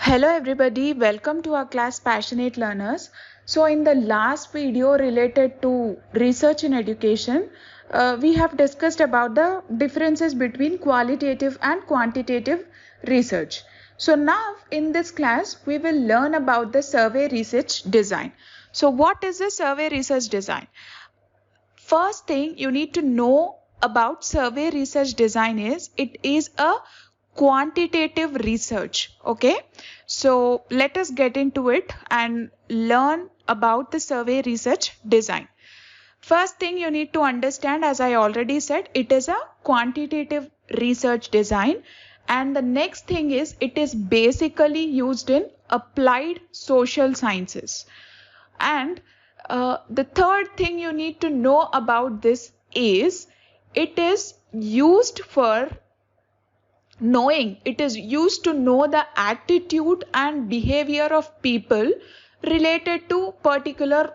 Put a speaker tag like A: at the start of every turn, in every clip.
A: Hello everybody, welcome to our class Passionate Learners. So in the last video related to research in education, we have discussed about the differences between qualitative and quantitative research. So now in this class, we will learn about the survey research design. So what is the survey research design? First thing you need to know about survey research design is it is a quantitative research. Okay, so let us get into it and learn about the survey research design. First thing you need to understand, as I already said, it is a quantitative research design, and the next thing is it is basically used in applied social sciences. And the third thing you need to know about this is it is used for knowing, it is used to know the attitude and behavior of people related to particular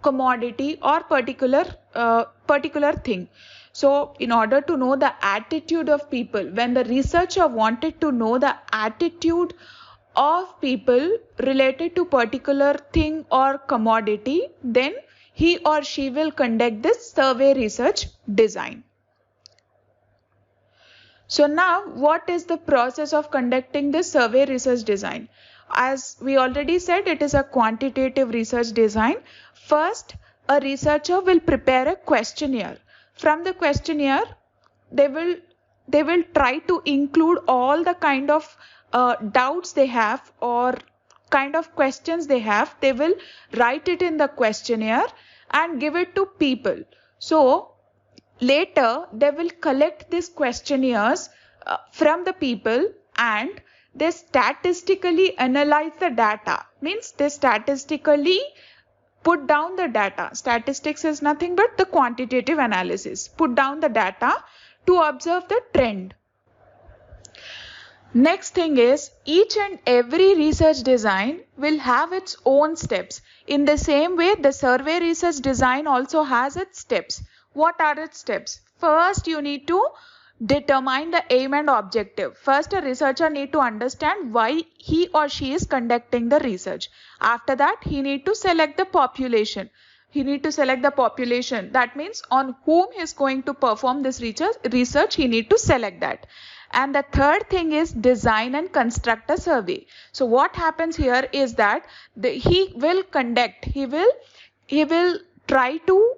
A: commodity or particular thing. So in order to know the attitude of people, when the researcher wanted to know the attitude of people related to particular thing or commodity, then he or she will conduct this survey research design. So now what is the process of conducting this survey research design? As we already said, it is a quantitative research design. First, a researcher will prepare a questionnaire. From the questionnaire, they will try to include all the kind of doubts they have or kind of questions they have. They will write it in the questionnaire and give it to people. So later, they will collect these questionnaires from the people and they statistically analyze the data. Means they statistically put down the data. Statistics is nothing but the quantitative analysis. Put down the data to observe the trend. Next thing is each and every research design will have its own steps. In the same way, the survey research design also has its steps. What are its steps? First, you need to determine the aim and objective. First, a researcher need to understand why he or she is conducting the research. After that, he need to select the population. He need to select the population. That means on whom he is going to perform this research, he need to select that. And the third thing is design and construct a survey. So what happens here is that he will try to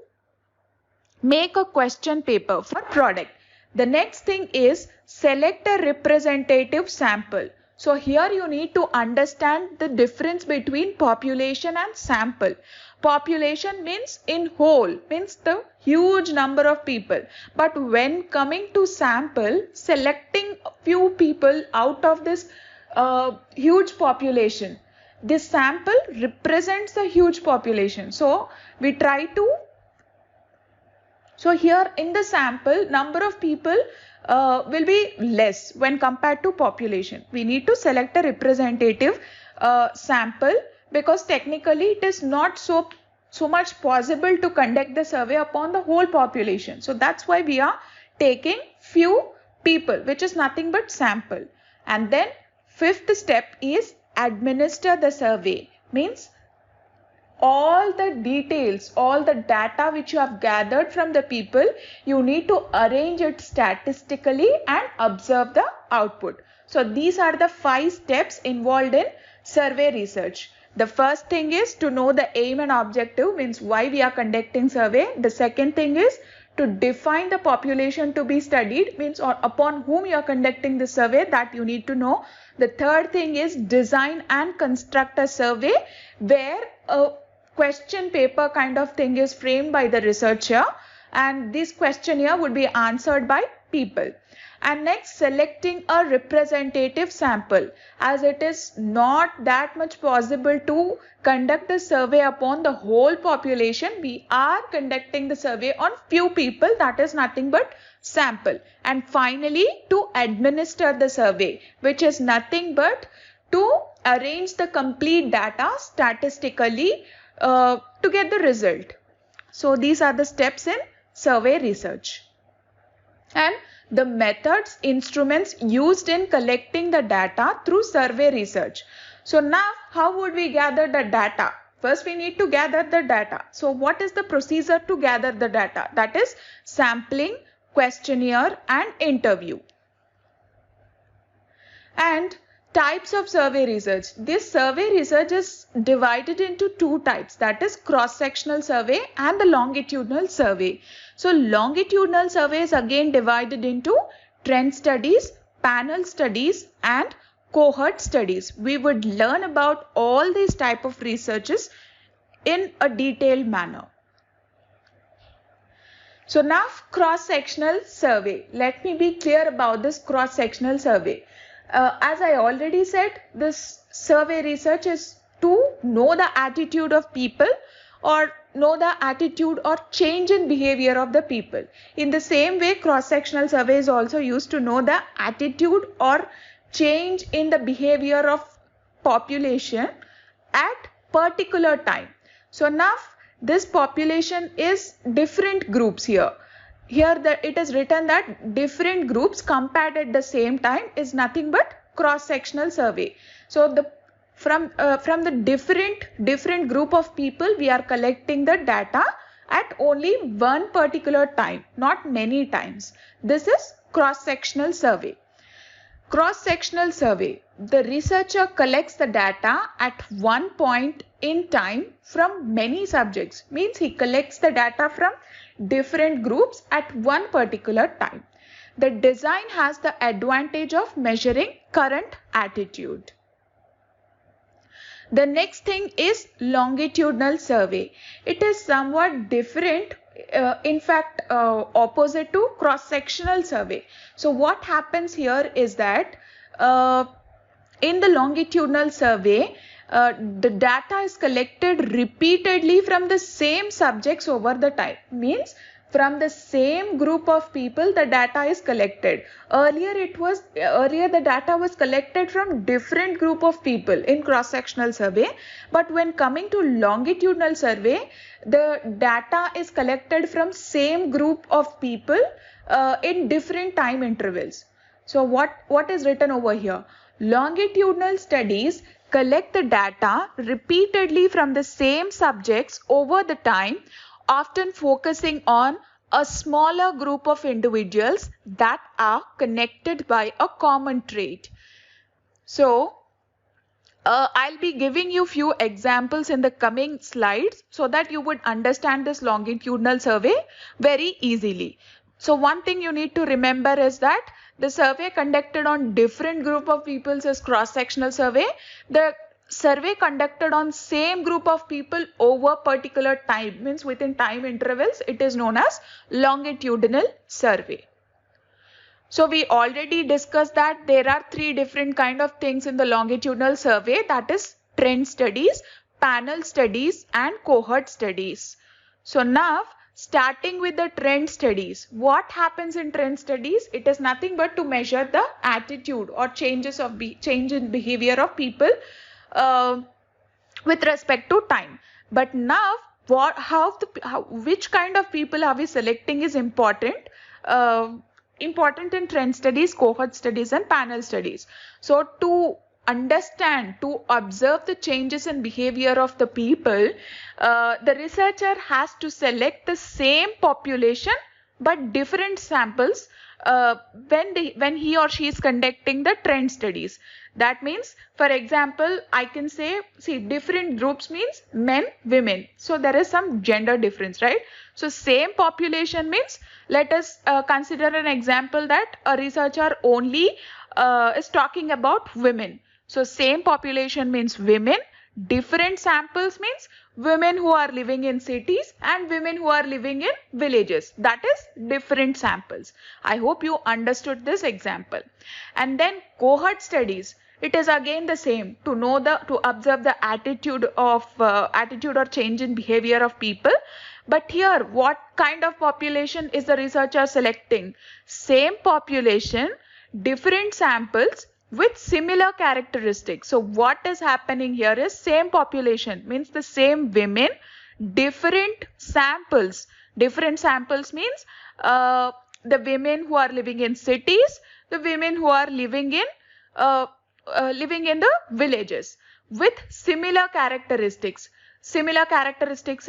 A: make a question paper for product. The next thing is select a representative sample. So here you need to understand the difference between population and sample. Population means in whole, means the huge number of people. But when coming to sample, selecting a few people out of this huge population, this sample represents the huge population. So we try to here in the sample, number of people will be less when compared to population. We need to select a representative sample because technically it is not so much possible to conduct the survey upon the whole population. So that's why we are taking few people, which is nothing but sample. And then fifth step is administer the survey. Means all the details, all the data which you have gathered from the people, you need to arrange it statistically and observe the output. So these are the 5 steps involved in survey research. The first thing is to know the aim and objective, means why we are conducting survey. The second thing is to define the population to be studied, means upon whom you are conducting the survey, that you need to know. The third thing is design and construct a survey where a question paper kind of thing is framed by the researcher and this questionnaire would be answered by people. And next, selecting a representative sample. As it is not that much possible to conduct the survey upon the whole population, we are conducting the survey on few people, that is nothing but sample. And finally, to administer the survey, which is nothing but to arrange the complete data statistically to get the result. So these are the steps in survey research. and the methods, instruments used in collecting the data through survey research. So now how would we gather the data? First we need to gather the data. So what is the procedure to gather the data? That is sampling, questionnaire and interview. And types of survey research. This survey research is divided into two types, that is cross-sectional survey and the longitudinal survey. So longitudinal survey is again divided into trend studies, panel studies and cohort studies. We would learn about all these type of researches in a detailed manner. So now cross-sectional survey. Let me be clear about this cross-sectional survey. As I already said, this survey research is to know the attitude of people or know the attitude or change in behavior of the people. In the same way, cross-sectional survey is also used to know the attitude or change in the behavior of population at particular time. So now this population is different groups here. Here it is written that different groups compared at the same time is nothing but cross-sectional survey. So from the different group of people, we are collecting the data at only one particular time, not many times. This is cross-sectional survey. Cross-sectional survey. The researcher collects the data at one point in time from many subjects. Means he collects the data from different groups at one particular time. The design has the advantage of measuring current attitude. The next thing is longitudinal survey. It is somewhat different, in fact opposite to cross-sectional survey. So what happens here is that in the longitudinal survey, the data is collected repeatedly from the same subjects over the time. Means from the same group of people the data is collected. Earlier the data was collected from different group of people in cross-sectional survey, but when coming to longitudinal survey, the data is collected from same group of people in different time intervals. So what is written over here? Longitudinal studies collect the data repeatedly from the same subjects over the time, often focusing on a smaller group of individuals that are connected by a common trait. So I'll be giving you few examples in the coming slides so that you would understand this longitudinal survey very easily. So one thing you need to remember is that the survey conducted on different group of people is cross-sectional survey. The survey conducted on same group of people over particular time, means within time intervals, it is known as longitudinal survey. So we already discussed that there are three different kind of things in the longitudinal survey, that is trend studies, panel studies and cohort studies. So now starting with the trend studies, what happens in trend studies? It is nothing but to measure the attitude or change in behavior of people with respect to time. But now which kind of people are we selecting is important. Important in trend studies, cohort studies and panel studies. So to understand, to observe the changes in behavior of the people, the researcher has to select the same population but different samples when he or she is conducting the trend studies. That means, for example, I can say, see, different groups means men, women. So there is some gender difference, right? So same population means, let us consider an example that a researcher only is talking about women. So same population means women. Different samples means women who are living in cities and women who are living in villages. That is different samples. I hope you understood this example. And then cohort studies. It is again the same, to observe the attitude or change in behavior of people. But here, what kind of population is the researcher selecting? Same population, different samples with similar characteristics. So what is happening here is same population means the same women, different samples. Different samples means the women who are living in cities, the women who are living in the villages with similar characteristics. Similar characteristics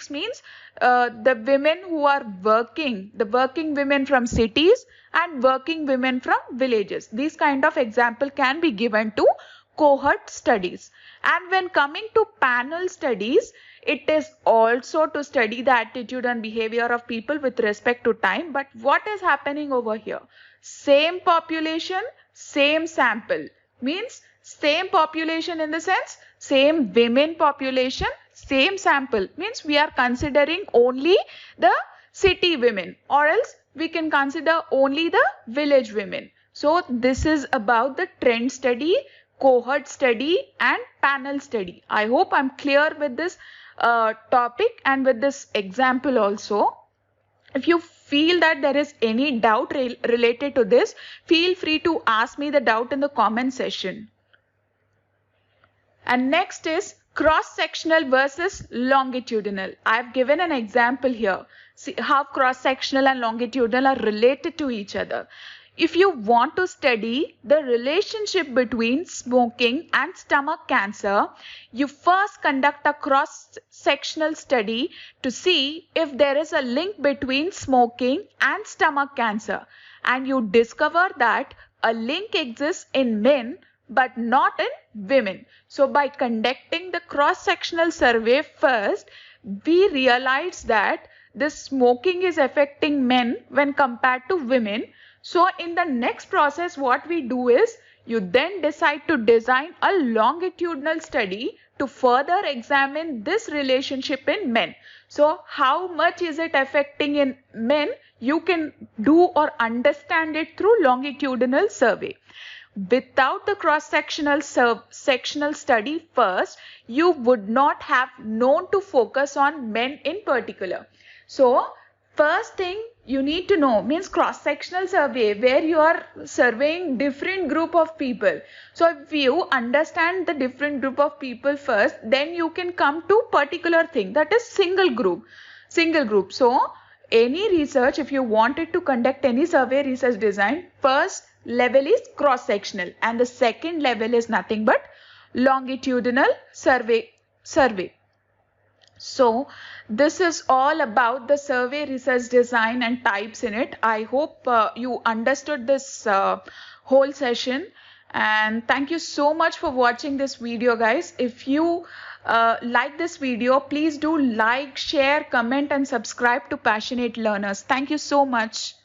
A: means the women who are working, the working women from cities and working women from villages. These kind of example can be given to cohort studies. And when coming to panel studies, it is also to study the attitude and behavior of people with respect to time. But what is happening over here? Same population, same sample. Means same population in the sense same women population, same sample. Means we are considering only the city women, or else we can consider only the village women. So this is about the trend study, cohort study and panel study. I hope I'm clear with this topic and with this example also. If you feel that there is any doubt related to this, feel free to ask me the doubt in the comment section. And next is cross-sectional versus longitudinal. I've given an example here. See how cross-sectional and longitudinal are related to each other. If you want to study the relationship between smoking and stomach cancer, you first conduct a cross-sectional study to see if there is a link between smoking and stomach cancer. And you discover that a link exists in men but not in women. So by conducting the cross-sectional survey first, we realized that the smoking is affecting men when compared to women. So in the next process, what we do is you then decide to design a longitudinal study to further examine this relationship in men. So how much is it affecting in men? You can do or understand it through longitudinal survey. Without the cross-sectional study first, you would not have known to focus on men in particular. So first thing you need to know means cross-sectional survey, where you are surveying different group of people. So if you understand the different group of people first, then you can come to particular thing, that is single group. So any research, if you wanted to conduct any survey research design, first level is cross-sectional and the second level is nothing but longitudinal survey. So this is all about the survey research design and types in it. I hope you understood this whole session, and thank you so much for watching this video, guys. If you like this video, please do like, share, comment and subscribe to Passionate Learners. Thank you so much.